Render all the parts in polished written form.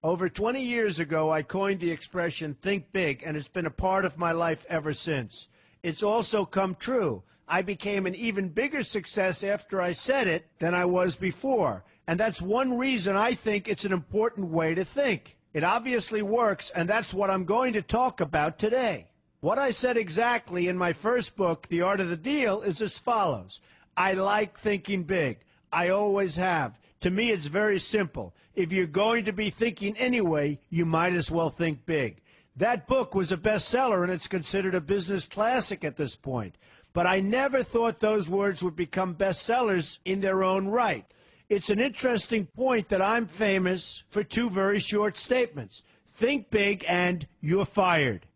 Over 20 years ago, I coined the expression think big, and it's been a part of my life ever since. It's also come true. I became an even bigger success after I said it than I was before. And that's one reason I think it's an important way to think. It obviously works, and that's what I'm going to talk about today. What I said exactly in my first book, The Art of the Deal, is as follows. I like thinking big. I always have. To me, it's very simple. If you're going to be thinking anyway, you might as well think big. That book was a bestseller, and it's considered a business classic at this point. But I never thought those words would become bestsellers in their own right. It's an interesting point that I'm famous for two very short statements. Think big and you're fired.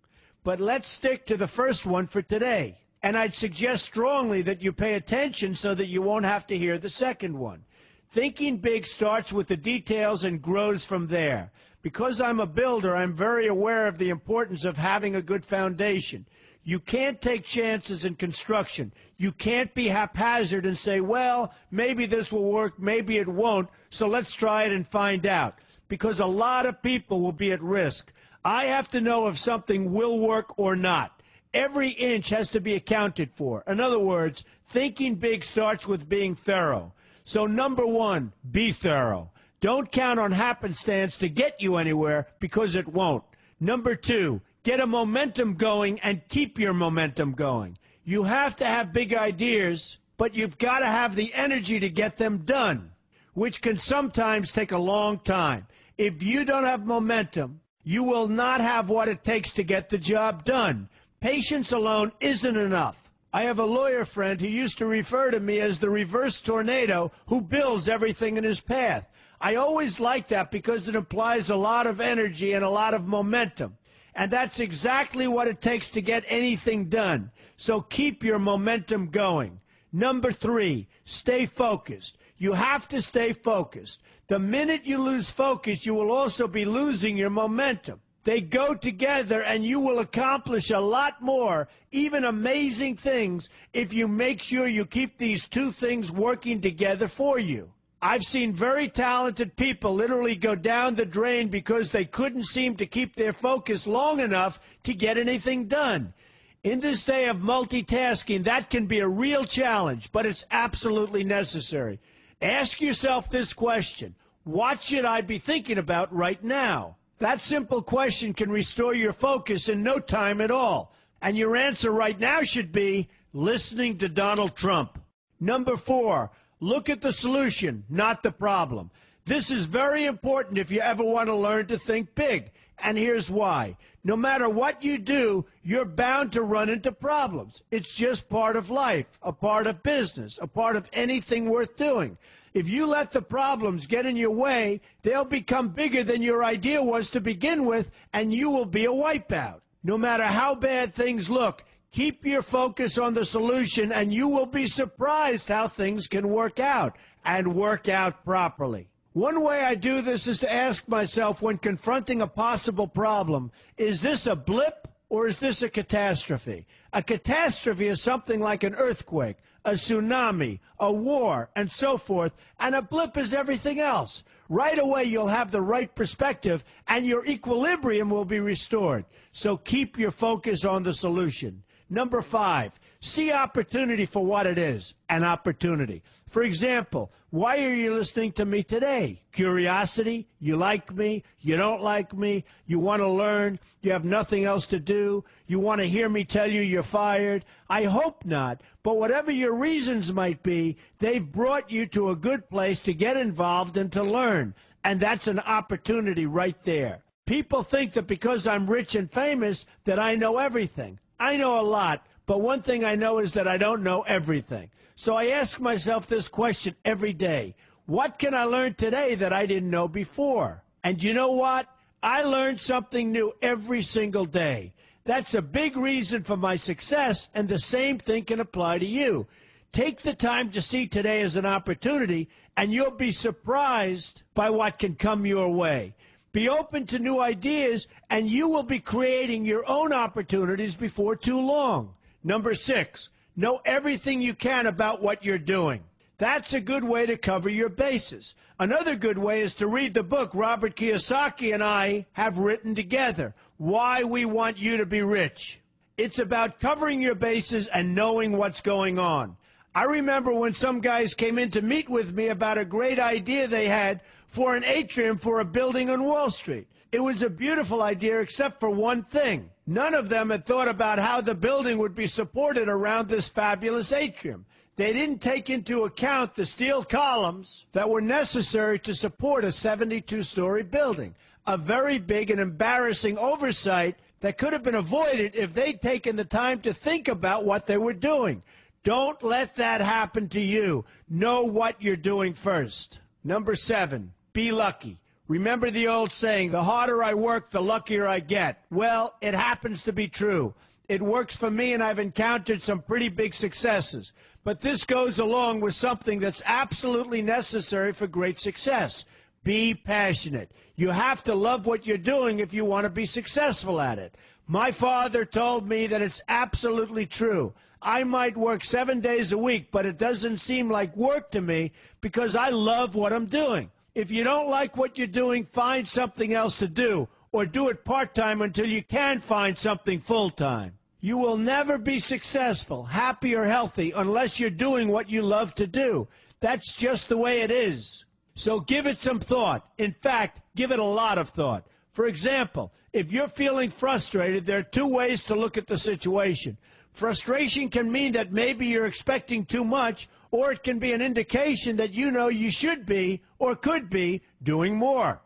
But let's stick to the first one for today. And I'd suggest strongly that you pay attention so that you won't have to hear the second one. Thinking big starts with the details and grows from there. Because I'm a builder, I'm very aware of the importance of having a good foundation. You can't take chances in construction. You can't be haphazard and say, well, maybe this will work, maybe it won't, so let's try it and find out. Because a lot of people will be at risk. I have to know if something will work or not. Every inch has to be accounted for. In other words, thinking big starts with being thorough. So number one, be thorough. Don't count on happenstance to get you anywhere because it won't. Number two, get a momentum going and keep your momentum going. You have to have big ideas, but you've got to have the energy to get them done, which can sometimes take a long time. If you don't have momentum, you will not have what it takes to get the job done. Patience alone isn't enough. I have a lawyer friend who used to refer to me as the reverse tornado who builds everything in his path. I always like that because it implies a lot of energy and a lot of momentum. And that's exactly what it takes to get anything done. So keep your momentum going. Number three, stay focused. You have to stay focused. The minute you lose focus, you will also be losing your momentum. They go together, and you will accomplish a lot more, even amazing things, if you make sure you keep these two things working together for you. I've seen very talented people literally go down the drain because they couldn't seem to keep their focus long enough to get anything done. In this day of multitasking, that can be a real challenge, but it's absolutely necessary. Ask yourself this question: what should I be thinking about right now? That simple question can restore your focus in no time at all. And your answer right now should be listening to Donald Trump. Number four, look at the solution, not the problem. This is very important if you ever want to learn to think big. And here's why. No matter what you do, you're bound to run into problems. It's just part of life, a part of business, a part of anything worth doing. If you let the problems get in your way, they'll become bigger than your idea was to begin with, and you will be a wipeout. No matter how bad things look, keep your focus on the solution, and you will be surprised how things can work out, and work out properly. One way I do this is to ask myself when confronting a possible problem, is this a blip or is this a catastrophe? A catastrophe is something like an earthquake, a tsunami, a war, and so forth, and a blip is everything else. Right away, you'll have the right perspective, and your equilibrium will be restored. So keep your focus on the solution. Number five, see opportunity for what it is, an opportunity. For example, why are you listening to me today? Curiosity? You like me? You don't like me? You want to learn? You have nothing else to do? You want to hear me tell you you're fired? I hope not. But whatever your reasons might be, they've brought you to a good place to get involved and to learn. And that's an opportunity right there. People think that because I'm rich and famous that I know everything. I know a lot, but one thing I know is that I don't know everything. So I ask myself this question every day. What can I learn today that I didn't know before? And you know what? I learn something new every single day. That's a big reason for my success, and the same thing can apply to you. Take the time to see today as an opportunity, and you'll be surprised by what can come your way. Be open to new ideas, and you will be creating your own opportunities before too long. Number six, know everything you can about what you're doing. That's a good way to cover your bases. Another good way is to read the book Robert Kiyosaki and I have written together, Why We Want You to Be Rich. It's about covering your bases and knowing what's going on. I remember when some guys came in to meet with me about a great idea they had for an atrium for a building on Wall Street. It was a beautiful idea except for one thing. None of them had thought about how the building would be supported around this fabulous atrium. They didn't take into account the steel columns that were necessary to support a 72-story building, a very big and embarrassing oversight that could have been avoided if they'd taken the time to think about what they were doing. Don't let that happen to you. Know what you're doing first. Number 7, be lucky. Remember the old saying, the harder I work, the luckier I get. Well, it happens to be true. It works for me, and I've encountered some pretty big successes. But this goes along with something that's absolutely necessary for great success. Be passionate. You have to love what you're doing if you want to be successful at it. My father told me that it's absolutely true. I might work 7 days a week, but it doesn't seem like work to me because I love what I'm doing. If you don't like what you're doing, find something else to do, or do it part-time until you can find something full-time. You will never be successful, happy, or healthy unless you're doing what you love to do. That's just the way it is. So give it some thought. In fact, give it a lot of thought. For example, if you're feeling frustrated, there are 2 ways to look at the situation. Frustration can mean that maybe you're expecting too much, or it can be an indication that you know you should be, or could be, doing more.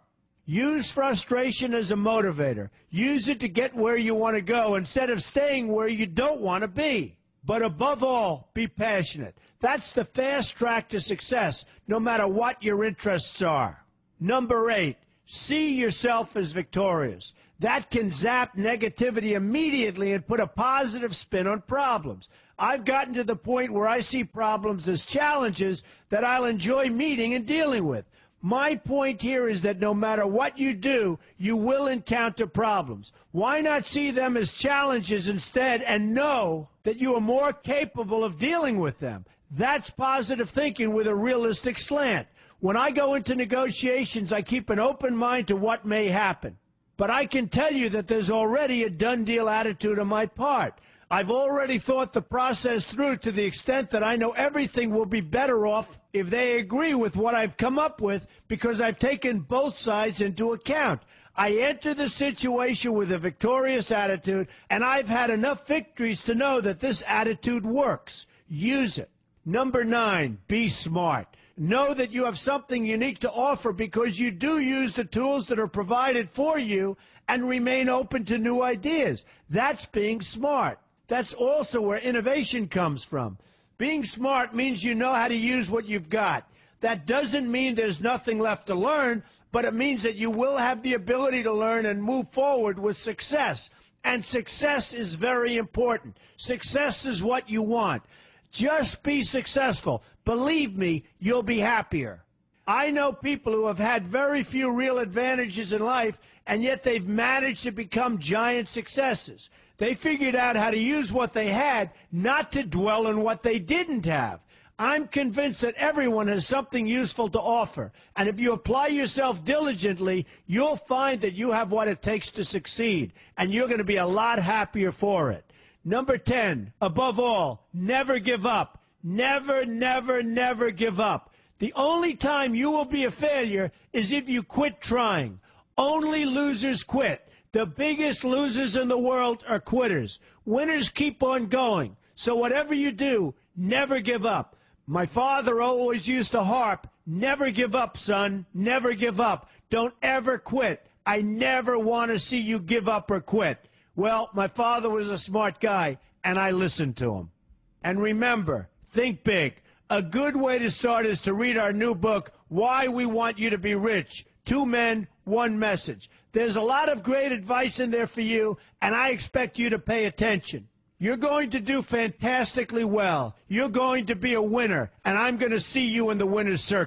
Use frustration as a motivator. Use it to get where you want to go instead of staying where you don't want to be. But above all, be passionate. That's the fast track to success, no matter what your interests are. Number 8, see yourself as victorious. That can zap negativity immediately and put a positive spin on problems. I've gotten to the point where I see problems as challenges that I'll enjoy meeting and dealing with. My point here is that no matter what you do, you will encounter problems. Why not see them as challenges instead and know that you are more capable of dealing with them? That's positive thinking with a realistic slant. When I go into negotiations, I keep an open mind to what may happen. But I can tell you that there's already a done deal attitude on my part. I've already thought the process through to the extent that I know everything will be better off if they agree with what I've come up with because I've taken both sides into account. I enter the situation with a victorious attitude, and I've had enough victories to know that this attitude works. Use it. Number 9, be smart. Know that you have something unique to offer because you do use the tools that are provided for you and remain open to new ideas. That's being smart. That's also where innovation comes from. Being smart means you know how to use what you've got. That doesn't mean there's nothing left to learn, but it means that you will have the ability to learn and move forward with success. And success is very important. Success is what you want. Just be successful. Believe me, you'll be happier. I know people who have had very few real advantages in life, and yet they've managed to become giant successes. They figured out how to use what they had, not to dwell on what they didn't have. I'm convinced that everyone has something useful to offer, and if you apply yourself diligently, you'll find that you have what it takes to succeed, and you're going to be a lot happier for it. Number 10, above all, never give up. Never, never, never give up. The only time you will be a failure is if you quit trying. Only losers quit. The biggest losers in the world are quitters. Winners keep on going. So whatever you do, never give up. My father always used to harp, never give up, son, never give up. Don't ever quit. I never want to see you give up or quit. Well, my father was a smart guy, and I listened to him. And remember, think big. A good way to start is to read our new book, Why We Want You to Be Rich. 2 men, 1 message. There's a lot of great advice in there for you, and I expect you to pay attention. You're going to do fantastically well. You're going to be a winner, and I'm going to see you in the winner's circle.